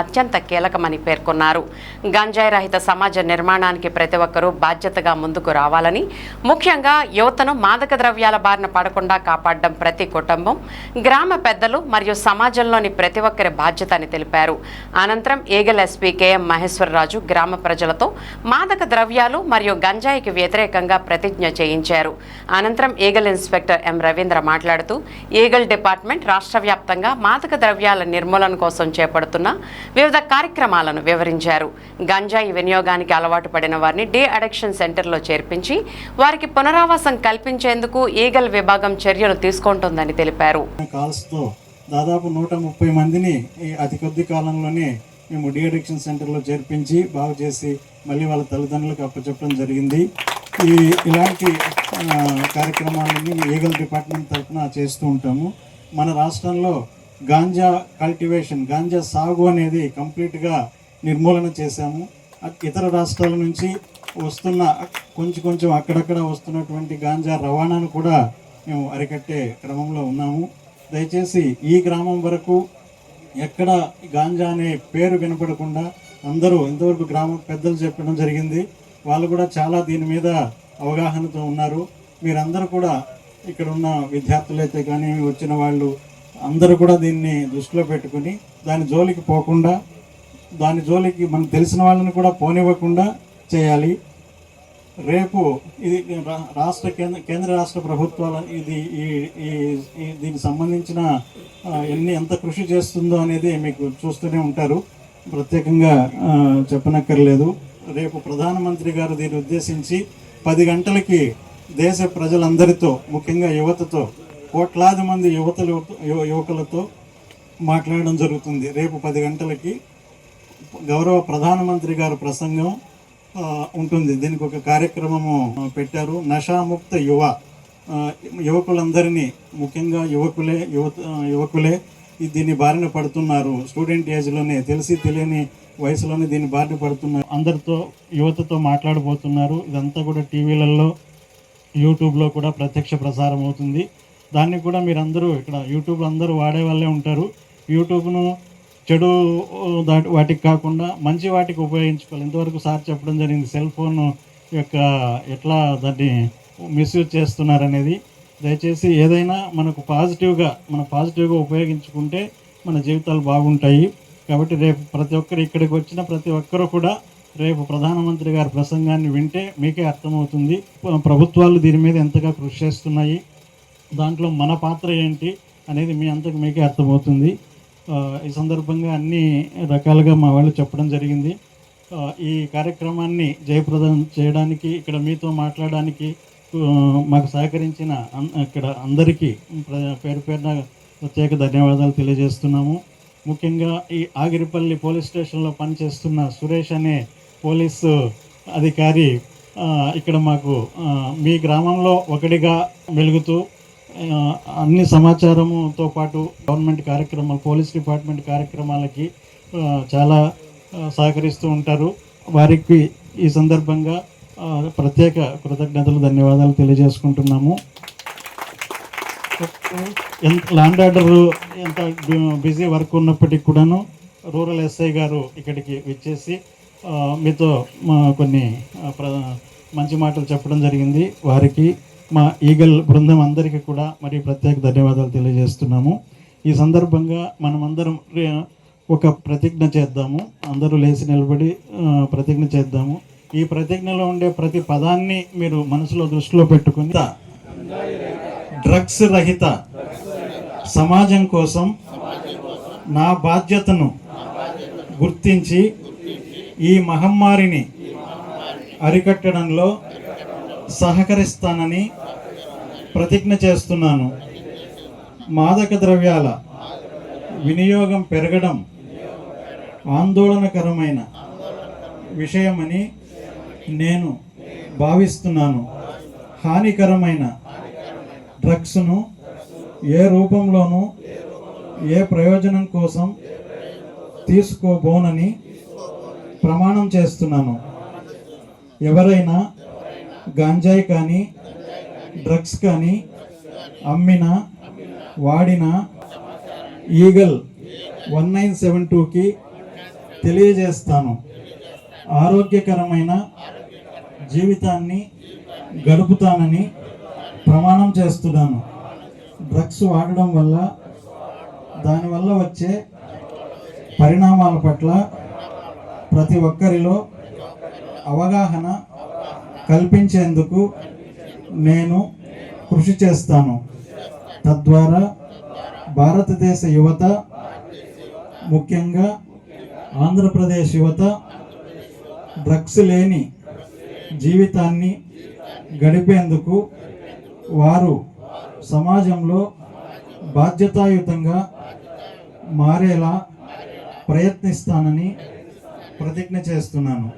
అత్యంత కీలకమని పేర్కొన్నారు. గంజాయి రహిత సమాజ నిర్మాణానికి ప్రతి ఒక్కరూ బాధ్యతగా ముందుకు రావాలని, ముఖ్యంగా యువతను మాదక ద్రవ్యాల బారిన పడకుండా కాపాడడం ప్రతి కుటుంబం, గ్రామ పెద్దలు మరియు సమాజంలోని ప్రతి ఒక్కరి బాధ్యత అని తెలిపారు. అనంతరం ఈగల్ ఎస్పీ కెఎం మహేశ్వరరాజు గ్రామ ప్రజలతో మాదక ద్రవ్యాలు మరియు గంజాయికి వ్యతిరేకంగా ప్రతిజ్ఞ చేయించారు. అనంతరం ఈగల్ ఇన్స్పెక్టర్ ఎం రవీంద్ర మాట్లాడుతూ ఈగల్ డిపార్ట్మెంట్ రాష్ట్ర వ్యాప్తంగా మాదక ద్రవ్యాల నిర్మూలన కోసం చేపడుతున్న వివిధ కార్యక్రమాలను వివరించారు. గంజాయి వినియోగానికి అలవాటు పడిన వారిని డి అడిక్షన్ సెంటర్లో చేర్పించి వారికి పునరావాసం కల్పించేందుకు ఈగల్ విభాగం చర్యలు తీసుకుంటోందని తెలిపారు. దాదాపు 130 మందిని అతి కొద్ది కాలంలోనే మేము డి అడిక్షన్ సెంటర్లో చేర్పించి బాగు చేసి మళ్ళీ వాళ్ళ తల్లిదండ్రులకు అప్పచెప్పడం జరిగింది. ఇలాంటి కార్యక్రమాలని ఈగల్ డిపార్ట్మెంట్ తరఫున చేస్తూ ఉంటాము. మన రాష్ట్రంలో గాంజా కల్టివేషన్, గాంజా సాగు అనేది కంప్లీట్గా నిర్మూలన చేశాము. ఇతర రాష్ట్రాల నుంచి వస్తున్న కొంచెం అక్కడక్కడ వస్తున్నటువంటి గాంజా రవాణాను కూడా మేము అరికట్టే క్రమంలో ఉన్నాము. దయచేసి ఈ గ్రామం వరకు ఎక్కడ గాంజా అనే పేరు వినపడకుండా అందరూ ఇంతవరకు గ్రామ పెద్దలు చెప్పడం జరిగింది. వాళ్ళు కూడా చాలా దీని మీద అవగాహనతో ఉన్నారు. మీరందరూ కూడా ఇక్కడ ఉన్న విద్యార్థులైతే కానీ వచ్చిన వాళ్ళు అందరూ కూడా దీన్ని దృష్టిలో పెట్టుకుని దాని జోలికి పోకుండా, దాని జోలికి మనకు తెలిసిన వాళ్ళని కూడా పోనివ్వకుండా చేయాలి. రేపు ఇది కేంద్ర రాష్ట్ర ప్రభుత్వాల దీనికి సంబంధించిన ఎంత కృషి చేస్తుందో అనేది మీకు చూస్తూనే ఉంటారు. ప్రత్యేకంగా చెప్పనక్కర్లేదు. రేపు ప్రధానమంత్రి గారు దీన్ని ఉద్దేశించి 10 గంటలకి దేశ ప్రజలందరితో, ముఖ్యంగా యువతతో, కోట్లాది మంది యువకులతో మాట్లాడడం జరుగుతుంది. రేపు 10 గంటలకి గౌరవ ప్రధానమంత్రి గారు ప్రసంగం ఉంటుంది. దీనికి ఒక కార్యక్రమము పెట్టారు. నషాముక్త యువకులందరినీ, ముఖ్యంగా యువకులే దీన్ని బారిన పడుతున్నారు. స్టూడెంట్ ఏజ్లోనే, తెలిసి తెలియని వయసులోనే దీన్ని బారిన పడుతున్నారు. అందరితో, యువతతో మాట్లాడబోతున్నారు. ఇదంతా కూడా టీవీలలో, యూట్యూబ్లో కూడా ప్రత్యక్ష ప్రసారం అవుతుంది. దాన్ని కూడా మీరందరూ, ఇక్కడ యూట్యూబ్ అందరూ వాడే వాళ్ళే ఉంటారు. యూట్యూబ్ను చెడు వాటికి కాకుండా మంచి వాటికి ఉపయోగించుకోవాలి. ఇంతవరకు సార్ చెప్పడం జరిగింది సెల్ ఫోన్ యొక్క ఎట్లా దాన్ని మిస్యూజ్ చేస్తున్నారనేది. దయచేసి ఏదైనా మనం పాజిటివ్గా ఉపయోగించుకుంటే మన జీవితాలు బాగుంటాయి. కాబట్టి రేపు ప్రతి ఒక్కరు, ఇక్కడికి వచ్చిన ప్రతి ఒక్కరూ కూడా రేపు ప్రధానమంత్రి గారి ప్రసంగాన్ని వింటే మీకే అర్థమవుతుంది ప్రభుత్వాలు దీని మీద ఎంతగా కృషి చేస్తున్నాయి, దాంట్లో మన పాత్ర ఏంటి అనేది మీకే అర్థమవుతుంది. ఈ సందర్భంగా అన్ని రకాలుగా మా వాళ్ళు చెప్పడం జరిగింది. ఈ కార్యక్రమాన్ని జయప్రదం చేయడానికి, ఇక్కడ మీతో మాట్లాడడానికి మాకు సహకరించిన ఇక్కడ అందరికీ పేరు పేరున ప్రత్యేక ధన్యవాదాలు తెలియజేస్తున్నాము. ముఖ్యంగా ఈ ఆగిరిపల్లి పోలీస్ స్టేషన్లో పనిచేస్తున్న సురేష్ అనే పోలీసు అధికారి ఇక్కడ మాకు మీ గ్రామంలో ఒకటిగా వెలుగుతూ అన్ని సమాచారముతో పాటు గవర్నమెంట్ కార్యక్రమాలు, పోలీస్ డిపార్ట్మెంట్ కార్యక్రమాలకి చాలా సహకరిస్తూ ఉంటారు. వారికి ఈ సందర్భంగా ప్రత్యేక కృతజ్ఞతలు, ధన్యవాదాలు తెలియజేసుకుంటున్నాము. ల్యాండ్ ఆర్డర్ ఎంత బిజీ వర్క్ ఉన్నప్పటికీ కూడాను రూరల్ ఎస్ఐ గారు ఇక్కడికి విచ్చేసి మీతో కొన్ని మంచి మాటలు చెప్పడం జరిగింది. వారికి మా ఈగల్ బృందం అందరికీ కూడా మరి ప్రత్యేక ధన్యవాదాలు తెలియజేస్తున్నాము. ఈ సందర్భంగా మనమందరం ఒక ప్రతిజ్ఞ చేద్దాము. అందరూ లేచి నిలబడి ప్రతిజ్ఞ చేద్దాము. ఈ ప్రతిజ్ఞలో ఉండే ప్రతి పదాన్ని మీరు మనసులో దృష్టిలో పెట్టుకుని డ్రగ్స్ రహిత సమాజం కోసం నా బాధ్యతను గుర్తించి ఈ మహమ్మారిని అరికట్టడంలో సహకరిస్తానని ప్రతిజ్ఞ చేస్తున్నాను. మాదక ద్రవ్యాల వినియోగం పెరగడం ఆందోళనకరమైన విషయమని నేను భావిస్తున్నాను. హానికరమైన డ్రగ్స్ను ఏ రూపంలోనూ ఏ ప్రయోజనం కోసం తీసుకోబోనని ప్రమాణం చేస్తున్నాను. ఎవరైనా గాంజాయి కానీ డ్రగ్స్ కానీ అమ్మినా వాడినా ఈగల్ 1972కి తెలియజేస్తాను. ఆరోగ్యకరమైన జీవితాన్ని గడుపుతానని ప్రమాణం చేస్తున్నాను. డ్రగ్స్ వాడడం వల్ల దానివల్ల వచ్చే పరిణామాల పట్ల ప్రతి ఒక్కరిలో అవగాహన కల్పించేందుకు నేను కృషి చేస్తాను. తద్వారా భారతదేశ యువత, ముఖ్యంగా ఆంధ్రప్రదేశ్ యువత డ్రగ్స్ లేని జీవితాన్ని గడిపేందుకు వారు సమాజంలో బాధ్యతాయుతంగా మారేలా ప్రయత్నిస్తానని ప్రతిజ్ఞ చేస్తున్నాను.